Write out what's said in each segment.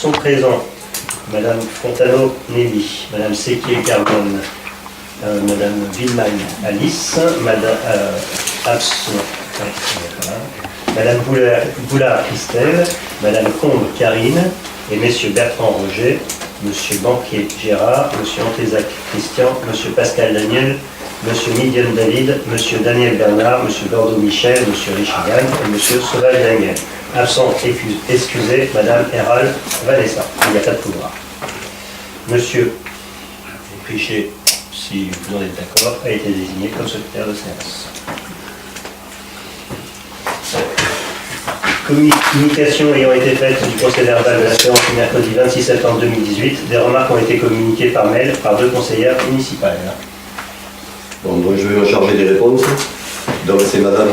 Sont présents Madame Fontano-Nelly, Madame Séquier-Carbone, Madame Villeman Alice, Madame Madame Boulard Christelle, Madame Combe Karine et Messieurs Bertrand Roger, Monsieur Banquier Gérard, Monsieur Antézac Christian, Monsieur Pascal Daniel, Monsieur Midian David, Monsieur Daniel Bernard, Monsieur Bordeaux Michel, Monsieur Richigan et Monsieur Sauvage Daniel. Absent, excusez, Madame Hérald Vanessa. Il n'y a pas de pouvoir. Monsieur Trichet, si vous en êtes d'accord, a été désigné comme secrétaire de séance. Communication ayant été faite du procès verbal de la séance du mercredi 26 septembre 2018, des remarques ont été communiquées par mail par 2 conseillères municipales. Bon, donc je vais me charger des réponses. Donc c'est Madame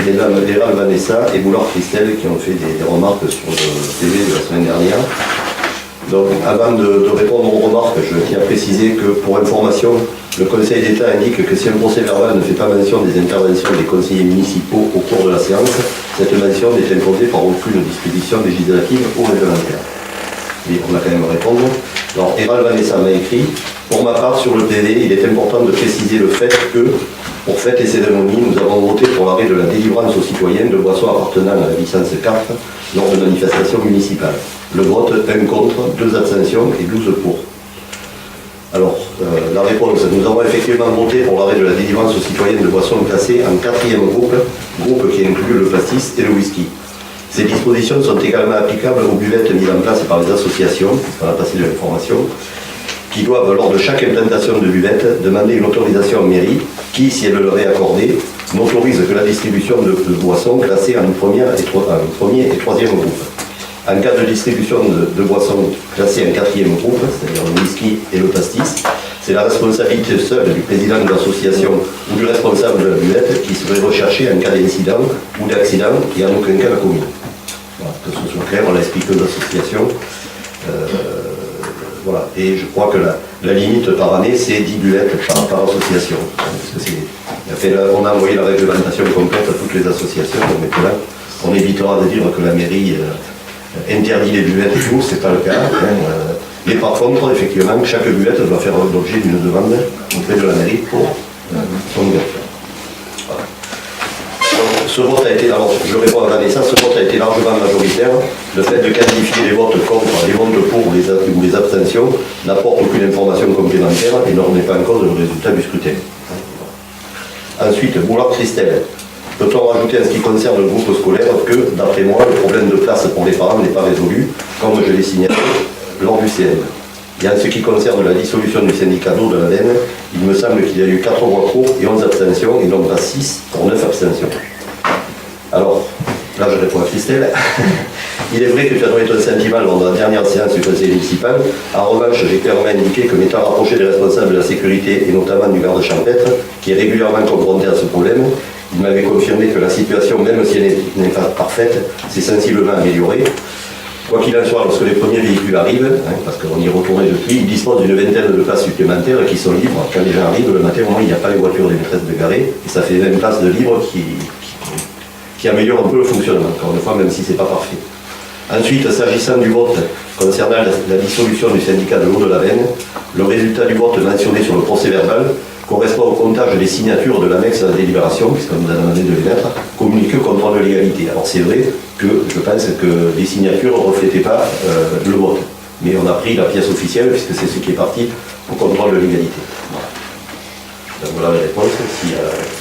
Hérald Vanessa et Boulard Christelle qui ont fait des remarques sur le TV de la semaine dernière. Donc avant de répondre aux remarques, je tiens à préciser que pour information, le Conseil d'État indique que si un procès verbal ne fait pas mention des interventions des conseillers municipaux au cours de la séance, cette mention n'est imposée par aucune disposition législative ou réglementaire. Mais on va quand même répondre. Alors Hérald Vanessa m'a écrit: pour ma part, sur le PV, il est important de préciser le fait que, pour fête et cérémonie, nous avons voté pour l'arrêt de la délivrance aux citoyens de boissons appartenant à la licence carte lors de manifestations municipales. Le vote, 1 contre, 2 abstentions et 12 pour. Alors, la réponse, nous avons effectivement voté pour l'arrêt de la délivrance aux citoyens de boissons classées en 4e groupe qui inclut le pastis et le whisky. Ces dispositions sont également applicables aux buvettes mises en place par les associations, puisqu'on a passé de l'information, qui doivent, lors de chaque implantation de buvette, demander une autorisation en mairie qui, si elle leur est accordée, n'autorise que la distribution de boissons classées en premier et 3e groupe. En cas de distribution de boissons classées en 4e groupe, c'est-à-dire le whisky et le pastis, c'est la responsabilité seule du président de l'association ou du responsable de la buvette qui serait recherché en cas d'incident ou d'accident et en aucun cas la commune. Voilà, que ce soit clair, on l'a expliqué aux associations. Voilà. Et je crois que la limite par année, c'est 10 buvettes par association. Parce que on a envoyé la réglementation complète à toutes les associations, donc maintenant, on évitera de dire que la mairie interdit les buvettes et tout, c'est pas le cas. Mais par contre, effectivement, chaque buvette doit faire l'objet d'une demande auprès de la mairie pour son ouverture. Voilà. Ce vote a été, alors je réponds à Vanessa, ce vote a été largement majoritaire. Le fait de qualifier les votes contre, les votes pour ou les abstentions n'apporte aucune information complémentaire et ne remet pas en cause le résultat du scrutin. Ensuite, Boulard Christelle. Peut-on rajouter en ce qui concerne le groupe scolaire que, d'après moi, le problème de place pour les parents n'est pas résolu, comme je l'ai signalé lors du CM. Et en ce qui concerne la dissolution du syndicat d'eau de la Laine, il me semble qu'il y a eu 4 voix pour et 11 abstentions, et non pas 6 pour 9 abstentions. Alors, là je réponds à Christelle. Il est vrai que tu as donné ton sentiment lors de la dernière séance du conseil municipal. En revanche, j'ai clairement indiqué que m'étant rapproché des responsables de la sécurité, et notamment du garde champêtre, qui est régulièrement confronté à ce problème, il m'avait confirmé que la situation, même si elle n'est pas parfaite, s'est sensiblement améliorée. Quoi qu'il en soit, lorsque les premiers véhicules arrivent, parce qu'on y retournait depuis, ils disposent d'une vingtaine de places supplémentaires qui sont libres. Quand les gens arrivent, le matin, au moins, il n'y a pas les voitures des maîtresses de garer, et ça fait 20 places de libres qui améliorent un peu le fonctionnement, encore une fois, même si ce n'est pas parfait. Ensuite, s'agissant du vote concernant la dissolution du syndicat de l'eau de la Veine, le résultat du vote mentionné sur le procès verbal correspond au comptage des signatures de l'annexe à la délibération, puisqu'on nous a demandé de les mettre, communiqué au contrôle de légalité. Alors c'est vrai que je pense que les signatures ne reflétaient pas le vote, mais on a pris la pièce officielle, puisque c'est ce qui est parti au contrôle de légalité. Voilà. Donc voilà les réponses. Si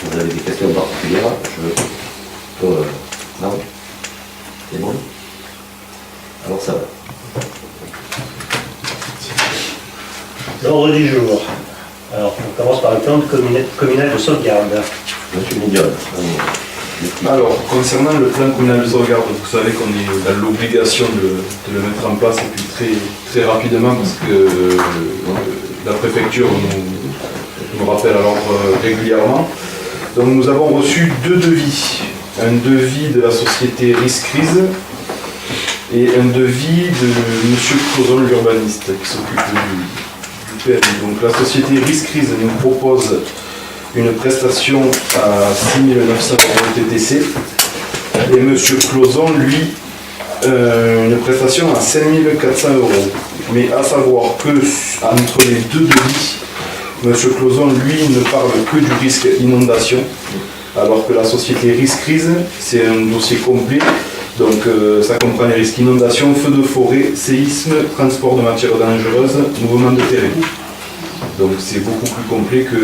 vous avez des questions particulières, je peux... non ? C'est bon ? Alors ça va. L'ordre du jour. Alors, on commence par le plan communal de sauvegarde. Monsieur Midian. Alors, concernant le plan communal de sauvegarde, vous savez qu'on est dans l'obligation de le mettre en place et puis très rapidement parce que la préfecture nous rappelle à l'ordre régulièrement. Donc nous avons reçu 2 devis. Un devis de la société Riscrise et un devis de M. Closon, l'urbaniste, qui s'occupe du PMI. Donc la société Riscrise nous propose une prestation à 6 900 € TTC et M. Closon, lui, une prestation à 5 400 €. Mais à savoir que entre les deux devis, M. Clauson, lui, ne parle que du risque inondation, alors que la société Riscrise, c'est un dossier complet. Donc ça comprend les risques inondation, feux de forêt, séisme, transport de matières dangereuses, mouvement de terrain. Donc c'est beaucoup plus complet que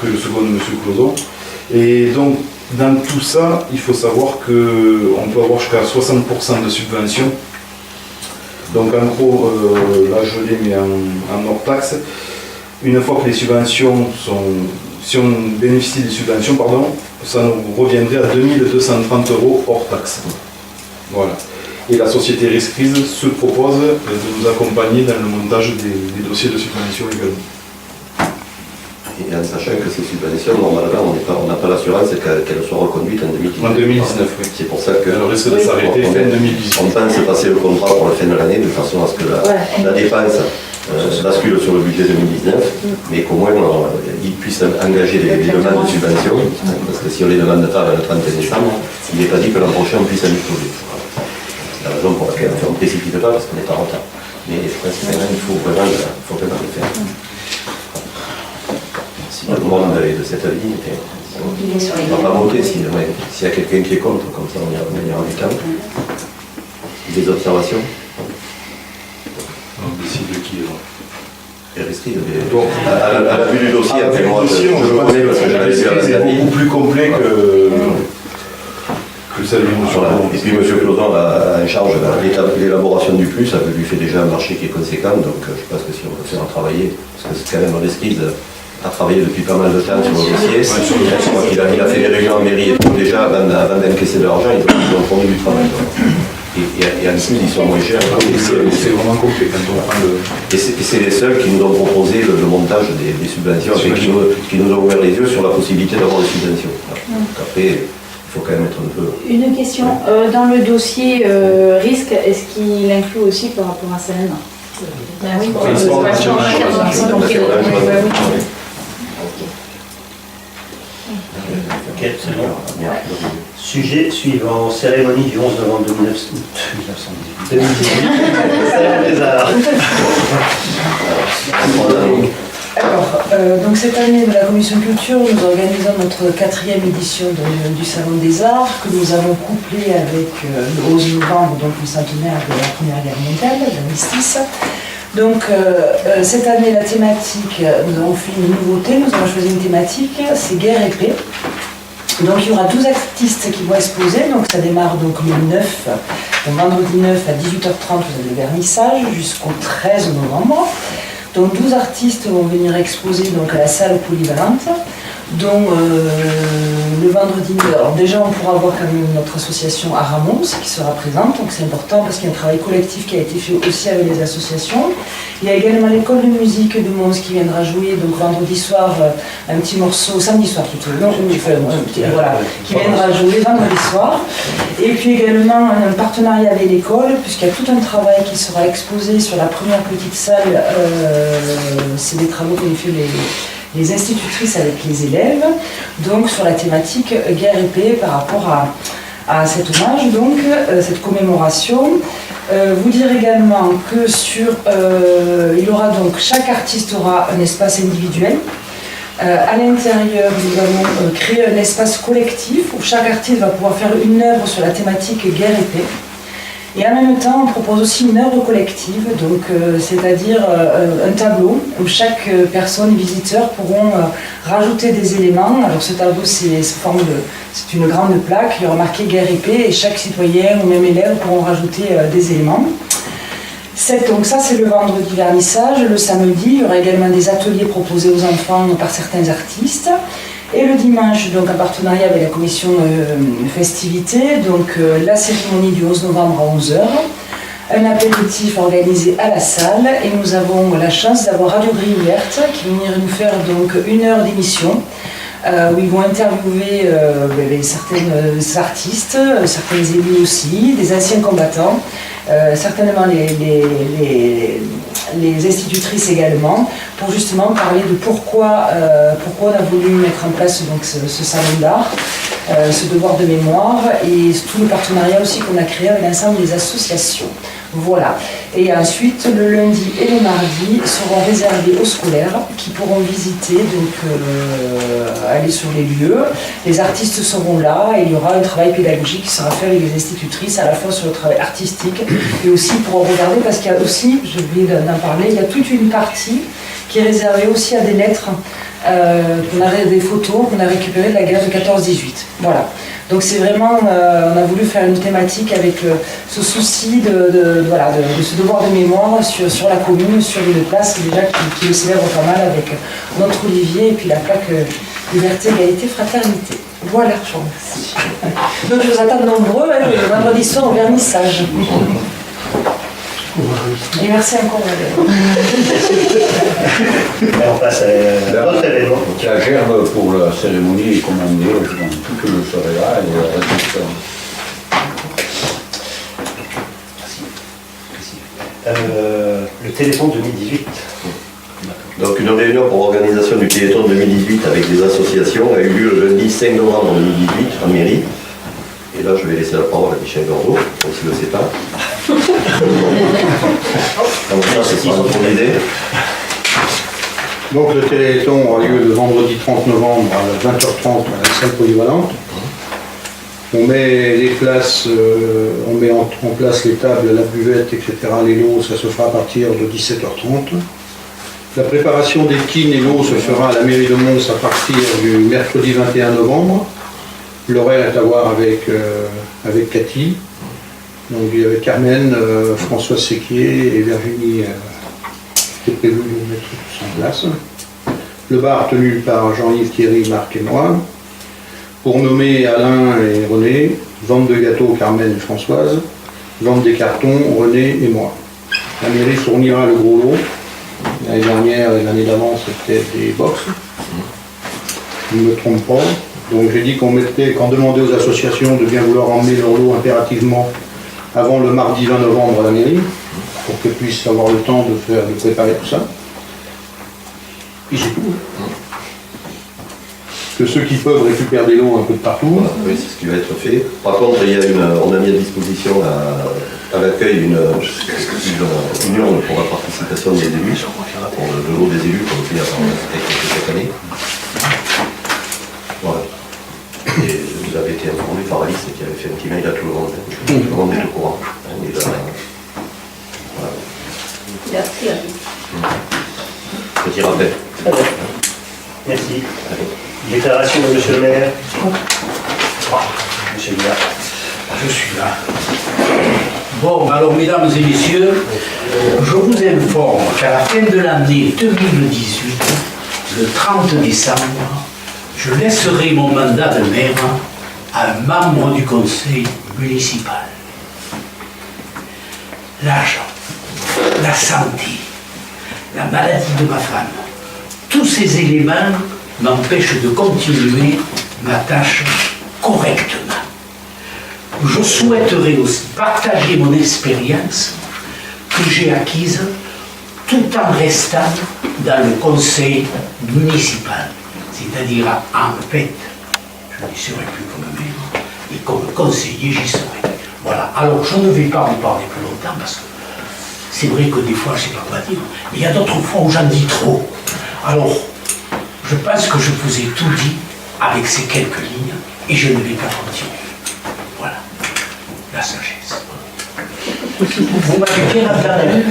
le second de M. Clauson. Et donc dans tout ça, il faut savoir qu'on peut avoir jusqu'à 60% de subvention. Donc en gros, là je l'ai mis en hors taxe. Une fois que les subventions sont... Si on bénéficie des subventions, ça nous reviendrait à 2 230 € hors taxe. Voilà. Et la société Riscrise se propose de nous accompagner dans le montage des dossiers de subvention également. Et en sachant que ces subventions, normalement, on n'a pas l'assurance qu'elles soient reconduites en 2019. En 2019, oui. C'est pour ça que le risque de s'arrêter fin 2018. On pense passer le contrat pour la fin de l'année de façon à ce que la dépense bascule sur le budget 2019, mais qu'au moins ils puissent engager les demandes de subvention, parce que si on les demande pas le 31 décembre, il n'est pas dit que l'an prochain on puisse en disposer. C'est la raison pour laquelle on ne précipite pas, parce qu'on est en retard. Mais principalement, il faut vraiment le faire. Si tout le monde est de cette avis, on ne va pas voter s'il y a quelqu'un qui est contre, comme ça on ira du temps. Des observations? On décide de qui est là. À la vue du dossier, je le connais parce que j'avais vu à la c'est beaucoup plus complet que celle de M. Clauson. Et puis M. Clauson a en charge l'élaboration du plus, ça lui fait déjà un marché qui est conséquent, donc je pense que si on peut faire travailler, parce que c'est quand même Riscrise a travaillé depuis pas mal de temps sur le dossier. Je crois qu'il a fait des réunions en mairie et tout déjà avant d'encaisser de l'argent, ils ont fourni du travail. Et en plus, ils sont moins chers. C'est vraiment complet quand on prend le... Et c'est les seuls qui nous ont proposé le montage des subventions et qui nous ont ouvert les yeux sur la possibilité d'avoir des subventions. Donc après, il faut quand même être un peu... Une question, dans le dossier risque, est-ce qu'il inclut aussi par rapport à Salem? Oui, Ok, c'est bon. Sujet suivant, cérémonie du 11 novembre 2018. C'est Alors, donc cette année, de la Commission Culture, nous organisons notre 4e édition du Salon des Arts, que nous avons couplé avec le 11 novembre, donc le centenaire de la Première Guerre mondiale, de l'armistice. Donc cette année, la thématique, nous avons fait une nouveauté, nous avons choisi une thématique, c'est guerre et paix. Donc il y aura 12 artistes qui vont exposer, donc ça démarre donc le 9, donc vendredi 9 à 18h30, vous avez le vernissage, jusqu'au 13 novembre. Donc 12 artistes vont venir exposer donc, à la salle polyvalente, dont le vendredi, alors déjà on pourra voir quand même notre association à Ramos qui sera présente, donc c'est important parce qu'il y a un travail collectif qui a été fait aussi avec les associations. Il y a également l'école de musique de Mons qui viendra jouer donc vendredi soir un petit morceau, samedi soir plutôt, voilà, qui viendra jouer vendredi soir. Et puis également un partenariat avec l'école, puisqu'il y a tout un travail qui sera exposé sur la première petite salle, c'est des travaux qu'ont fait les institutrices avec les élèves, donc sur la thématique guerre et paix par rapport à cet hommage, donc cette commémoration. Vous dire également que il aura donc, chaque artiste aura un espace individuel. À l'intérieur, nous allons créer un espace collectif où chaque artiste va pouvoir faire une œuvre sur la thématique guerre et paix. Et en même temps, on propose aussi une œuvre collective, donc c'est-à-dire un tableau où chaque personne, visiteur, pourront rajouter des éléments. Alors ce tableau, c'est une grande plaque, il y aura marqué guerre et paix, et chaque citoyen ou même élève pourront rajouter des éléments. Donc ça, c'est le vendredi vernissage. Le samedi, il y aura également des ateliers proposés aux enfants par certains artistes. Et le dimanche, donc en partenariat avec la commission festivité, donc la cérémonie du 11 novembre à 11h, un apéritif organisé à la salle, et nous avons la chance d'avoir Radio Grille Ouverte qui va venir nous faire donc 1 heure d'émission où ils vont interviewer certains artistes, certains élus aussi, des anciens combattants, certainement les institutrices également, pour justement parler de pourquoi on a voulu mettre en place donc, ce salon d'art, ce devoir de mémoire, et tout le partenariat aussi qu'on a créé avec l'ensemble des associations. Voilà. Et ensuite, le lundi et le mardi seront réservés aux scolaires qui pourront visiter, donc aller sur les lieux. Les artistes seront là et il y aura un travail pédagogique qui sera fait avec les institutrices, à la fois sur le travail artistique et aussi pour regarder, parce qu'il y a aussi, je oublié d'en parler, il y a toute une partie qui est réservée aussi à des lettres, des photos qu'on a récupérées de la guerre de 14-18. Voilà. Donc c'est vraiment, on a voulu faire une thématique avec ce souci de ce devoir de mémoire sur la commune, sur une place déjà qui le célèbre pas mal avec notre Olivier et puis la plaque Liberté, Égalité, Fraternité. Voilà, je vous remercie. Donc je vous attends nombreux, le vendredi soir au vernissage. Et merci encore. Et on passe à l'autre événement. La gerbe pour la cérémonie est commandée, je pense que je serai là et le reste. Le Téléthon 2018. Donc une réunion pour l'organisation du Téléthon 2018 avec des associations a eu lieu le lundi 5 novembre 2018 en mairie. Et là, je vais laisser la parole à Michel Gordeau, on ne se le sait pas. Donc ça, c'est son idée. Donc le Téléthon aura lieu le vendredi 30 novembre à 20h30 à la salle polyvalente. On met les places, on met en place les tables, la buvette, etc. Les lots, ça se fera à partir de 17h30. La préparation des kines et lots se fera à la mairie de Mons à partir du mercredi 21 novembre. L'horaire est à voir avec Cathy. Donc il y avait Carmen, Françoise Séquier et Virginie qui est prévu de mettre tout ça en place. Le bar tenu par Jean-Yves, Thierry, Marc et moi. Pour nommer Alain et René, vente de gâteaux Carmen et Françoise, vente des cartons René et moi. La mairie fournira le gros lot. L'année dernière et l'année d'avant c'était des box. Je ne me trompe pas. Donc j'ai dit qu'on demandait aux associations de bien vouloir emmener leur lot impérativement avant le mardi 20 novembre à la mairie, pour qu'elles puissent avoir le temps de préparer tout ça. Et c'est tout. Que ceux qui peuvent récupèrent des lots un peu de partout. Voilà, oui, c'est ce qui va être fait. Par contre, on a mis à disposition à l'accueil une urne pour la participation des élus, pour le lot des élus, pour le faire chaque année. Voilà. Et vous avez été informé par Alice qui avait fait un petit mail à tout le monde. Tout le monde est au courant. Et là, voilà. Merci à vous. Petit rappel. Merci. Déclaration de Monsieur le maire. Monsieur le maire. Je suis là. Bon, alors mesdames et messieurs, je vous informe qu'à la fin de l'année 2018, le 30 décembre, je laisserai mon mandat de maire à un membre du conseil municipal. L'argent, la santé, la maladie de ma femme, tous ces éléments m'empêchent de continuer ma tâche correctement. Je souhaiterais aussi partager mon expérience que j'ai acquise tout en restant dans le conseil municipal. C'est-à-dire, en fait, je n'y serai plus comme maire, et comme conseiller, j'y serai. Voilà. Alors, je ne vais pas vous parler plus longtemps, parce que c'est vrai que des fois, je ne sais pas quoi dire, mais il y a d'autres fois où j'en dis trop. Alors, je pense que je vous ai tout dit avec ces quelques lignes, et je ne vais pas continuer. Voilà. La sagesse. Vous m'avez bien entendu.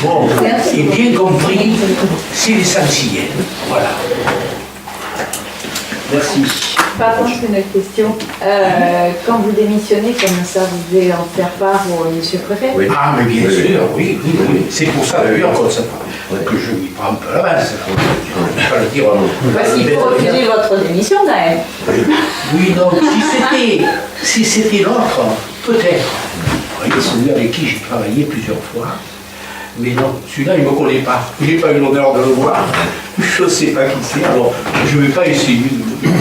Bon, et bien compris, c'est l'essentiel. Voilà. Merci. Par contre, une question. Quand vous démissionnez, comme ça, vous devez en faire part au monsieur le préfet? Oui. Ah, mais bien sûr, oui. C'est pour ça, d'ailleurs, que je m'y prends un peu l'avance. Je ne vais pas le dire. Parce qu'il faut refuser votre démission, quand même. Oui, donc, si c'était l'autre, peut-être. Vous voyez, celui avec qui j'ai travaillé plusieurs fois. Mais non, celui-là, il ne me connaît pas. Je n'ai pas eu l'honneur de le voir. Je ne sais pas qui c'est. Alors, je ne vais pas essayer de le dire.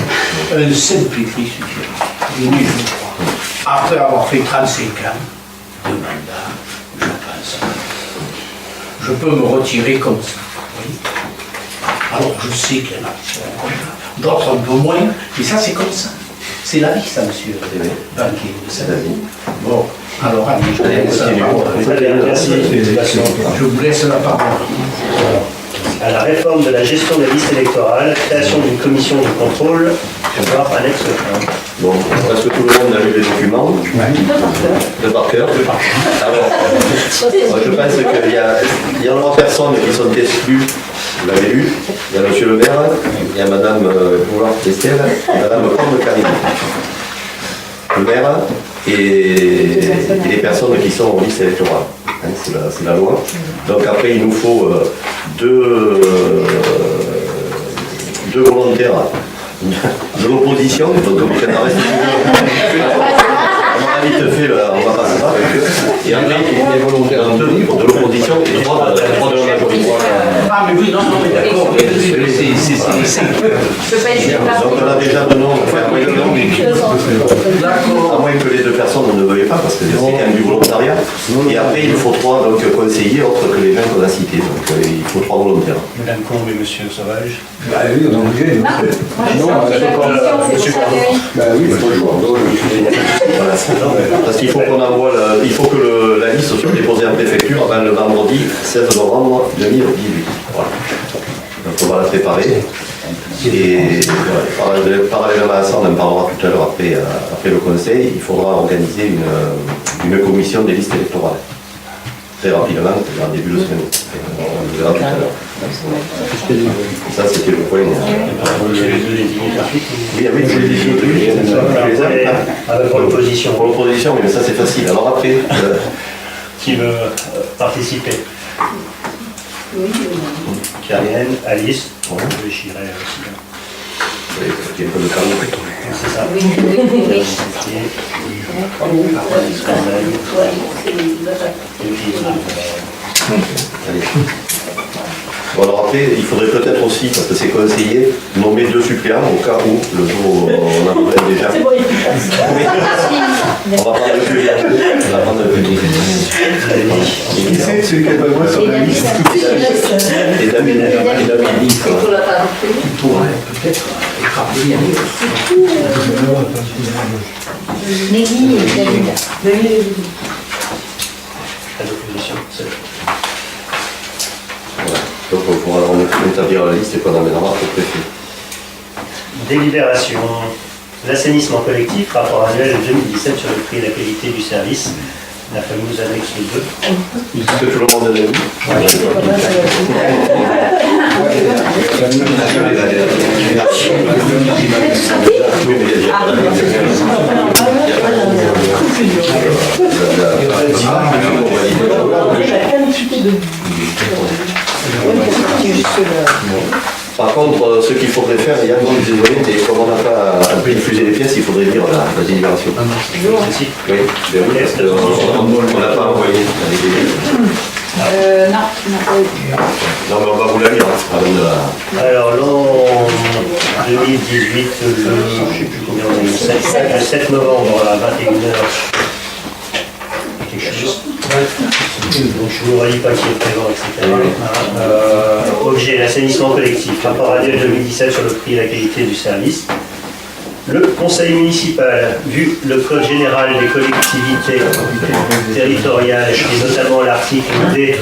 Un simple écrit suffira. Oui, je crois. Après avoir fait 35 ans de mandat, je pense. je peux me retirer comme ça. Oui. Alors je sais qu'il y en a d'autres un peu moins, mais ça c'est comme ça. C'est la vie ça, monsieur Banquier. C'est la vie. Bon, alors allez, je vous laisse la parole. Très bien, merci. Je vous laisse la parole. À la réforme de la gestion des listes électorales, création d'une commission de contrôle, voir annexe 1. Bon, presque tout le monde a lu les documents. De par cœur. Alors, moi, je pense qu'il y a 3 personnes qui sont exclues. Vous l'avez lu. Il y a monsieur le maire, il y a madame Boulard-Estelle et madame Combe-Carine. Le maire et les personnes qui sont en liste électorale. Hein, c'est la loi. Donc après, il nous faut deux volontaires de l'opposition. Donc on va vite fait, on va passer ça avec eux. Et après, les volontaires de l'opposition et 3 de la majorité. Ah mais oui, non, mais d'accord, c'est... Donc on a déjà de noms, à moins que les 2 personnes ne veuillent pas, parce que c'est quand même du volontariat. Et après, il faut 3 conseillers, autres que les gens qu'on a cités. Donc il faut 3 volontaires. Madame Combe et monsieur Sauvage. Bah oui, on est obligé. Bah oui, c'est pas le choix. Voilà. Parce qu'il faut qu'on envoie, il faut que la liste soit déposée en préfecture avant le vendredi 16 novembre 2018. Voilà. Donc on va la préparer. Et parallèlement à ça, on en parlera tout à l'heure après le conseil, il faudra organiser une commission des listes électorales. Très rapidement, en début de semaine. On le verra tout à l'heure. Ça, c'était le point. Oui, oui, je les ai Pour l'opposition. Pour l'opposition, mais ça c'est facile. Alors après, Qui veut participer? Karienne, Alice, je j'irai aussi. il y a un peu de calme. C'est ça. Allez. Bon alors après, il faudrait peut-être aussi, parce que c'est conseillé, nommer 2 suppléants au cas où, le jour où on en aurait déjà. On va prendre le plus vite. On va prendre le plus vite. Qui c'est celui qui a pas le droit sur la liste? Et David, Il pourrait peut-être écraper Nelly et David. À l'opposition. Voilà. Donc on pourra établir la liste et qu'on amènera au préfet. Délibération. L'assainissement collectif, rapport annuel 2017 sur le prix et la qualité du service. La fameuse annexe 2. Est-ce que tout le monde a vu? Par contre, ce qu'il faudrait faire, il y a un désolé, mais comme on n'a pas diffusé les pièces, il faudrait lire la délibération. Oui, ben oui, parce qu'on n'a pas envoyé la délibération. Non, Non, mais on va vous la lire. Alors, l'an 2018, je ne sais plus combien on a eu, le 7 novembre à 21h. Quelque chose. Donc, je ne vous redis pas qui est présent, etc. Objet, l'assainissement collectif, rapport annuel 2017 sur le prix et la qualité du service. Le conseil municipal, vu le code général des collectivités territoriales et notamment l'article D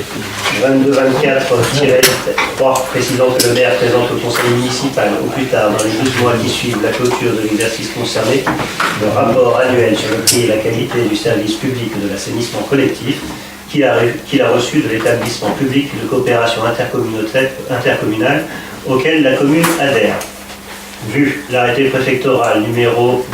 2224-3 précisant que le maire présente au conseil municipal au plus tard dans les 12 mois qui suivent la clôture de l'exercice concerné le rapport annuel sur le prix et la qualité du service public de l'assainissement collectif qu'il a reçu de l'établissement public de coopération intercommunale auquel la commune adhère. Vu l'arrêté préfectoral numéro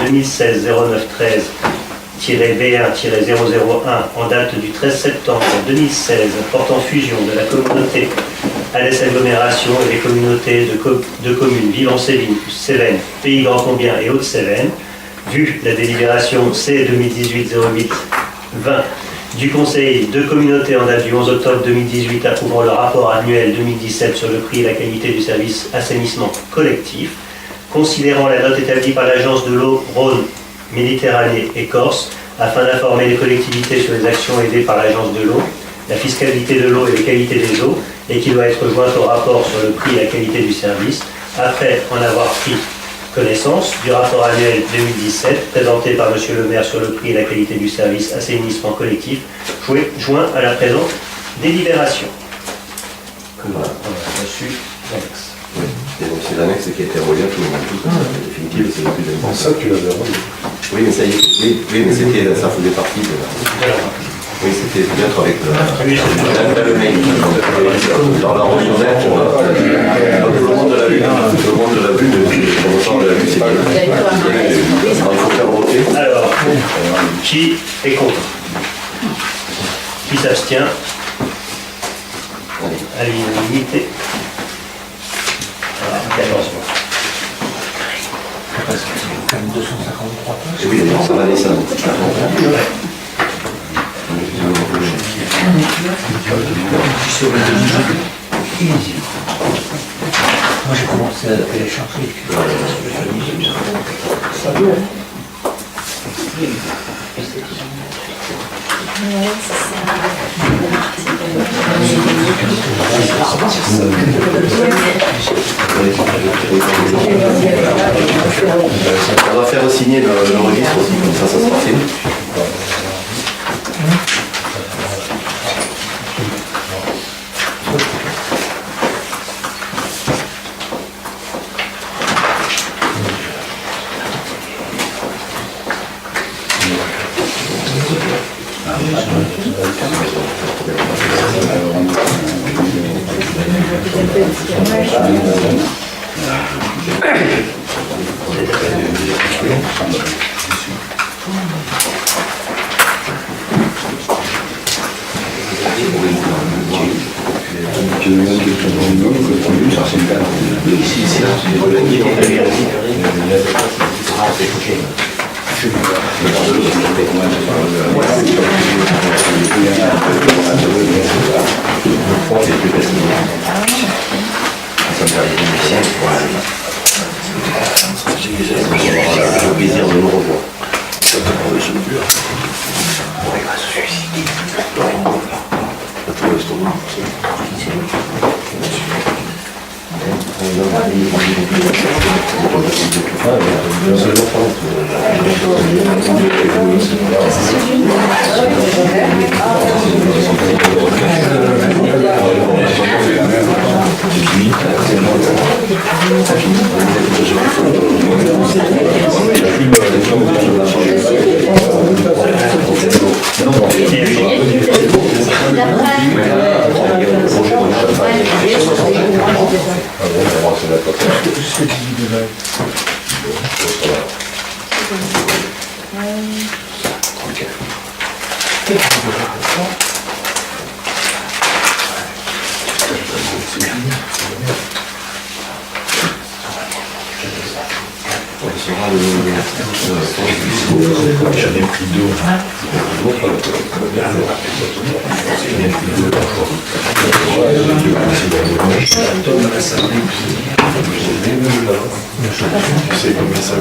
2016-0913-B1-001 en date du 13 septembre 2016 portant fusion de la communauté Alès Agglomération et les communautés de communes Vivant-Cévennes, Pays Grand Combien et Haute-Cévennes, vu la délibération C 2018-08-20 du Conseil de communauté en date du 11 octobre 2018 approuvant le rapport annuel 2017 sur le prix et la qualité du service assainissement collectif, considérant la note établie par l'Agence de l'eau Rhône, Méditerranée et Corse, afin d'informer les collectivités sur les actions aidées par l'Agence de l'eau, la fiscalité de l'eau et les qualités des eaux, et qui doit être jointe au rapport sur le prix et la qualité du service, après en avoir pris connaissance du rapport annuel 2017 présenté par M. le maire sur le prix et la qualité du service assainissement collectif, joint à la présente délibération. Que on a reçu l'annexe. Oui. Et donc c'est l'annexe qui a été envoyée à tout le monde. Définitive, c'est le plus important. Ça, tu l'avais rendu. Oui, mais ça y est, oui, mais ça faisait partie de la... Oui, c'était peut-être avec le mail. Dans la remionnette, tout le monde l'a vu. Tout le monde l'a vu, on sent de la musique. Il faut faire voter. Alors, qui est contre? Qui s'abstient? À l'unanimité. Voilà, 14 mois. Oui, ça va descendre. Moi j'ai commencé à les chanter. On va faire signer le registre aussi, comme ça sera fait. Le plaisir de nous revoir. J'en ai pris deux. Tu sais combien ça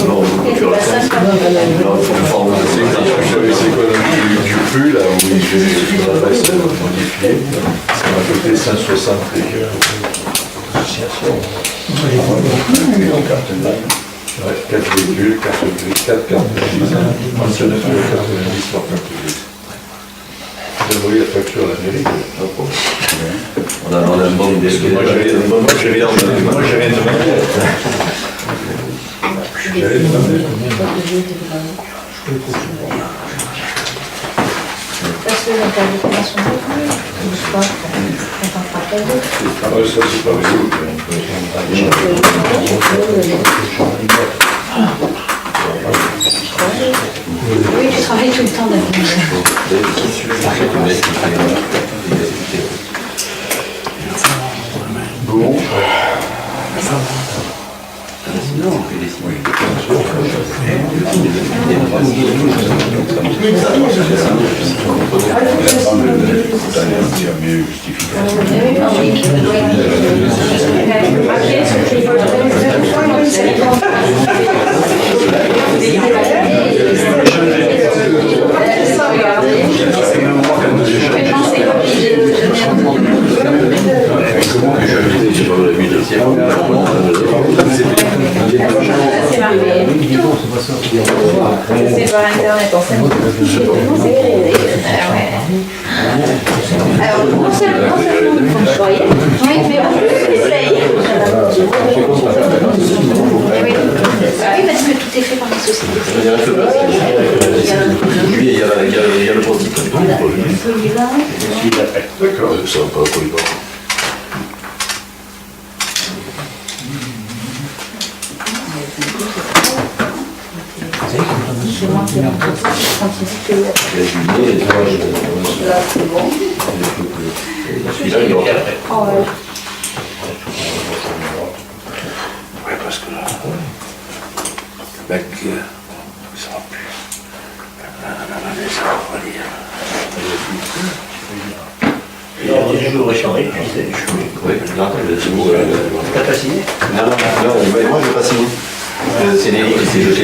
non, on clôture la séance. Non, il faut une forme de C'est quoi du plus là, oui, j'ai sur l'adresse modifiée. Ça m'a coûté 160 associations. 4 véhicules, 4 gris, 4 cartes de gris. Mentionné sur les cartes de gris, sur carte gris. J'ai envoyé la facture à la mairie. On a une bonne idée. Moi, j'ai rien demandé. J'avais demandé. Parce que l'intervention sont revenus. Je crois qu'on t'en fera pas d'autres. Ah ouais, ça c'est pas rigolo. Oui, tu travailles tout le temps d'avenir. Bon. C'est marqué. C'est par internet en scène. Alors, non seulement il faut choyer, oui, mais en plus les paye. Oui, parce que tout est fait par les sociétés. Lui, il y a le post-it. D'accord, ça va pas pour les bords. C'est moi qui ai continue là, c'est bon. Celui-là, il aura. Oh, ouais. Ouais, parce que là, le mec, ça va plus. Ça va pas dire. Je voudrais changer. Oui, non, c'est bon. T'as pas signé? Non, moi je n'ai pas signé. C'est les qui s'est jeté.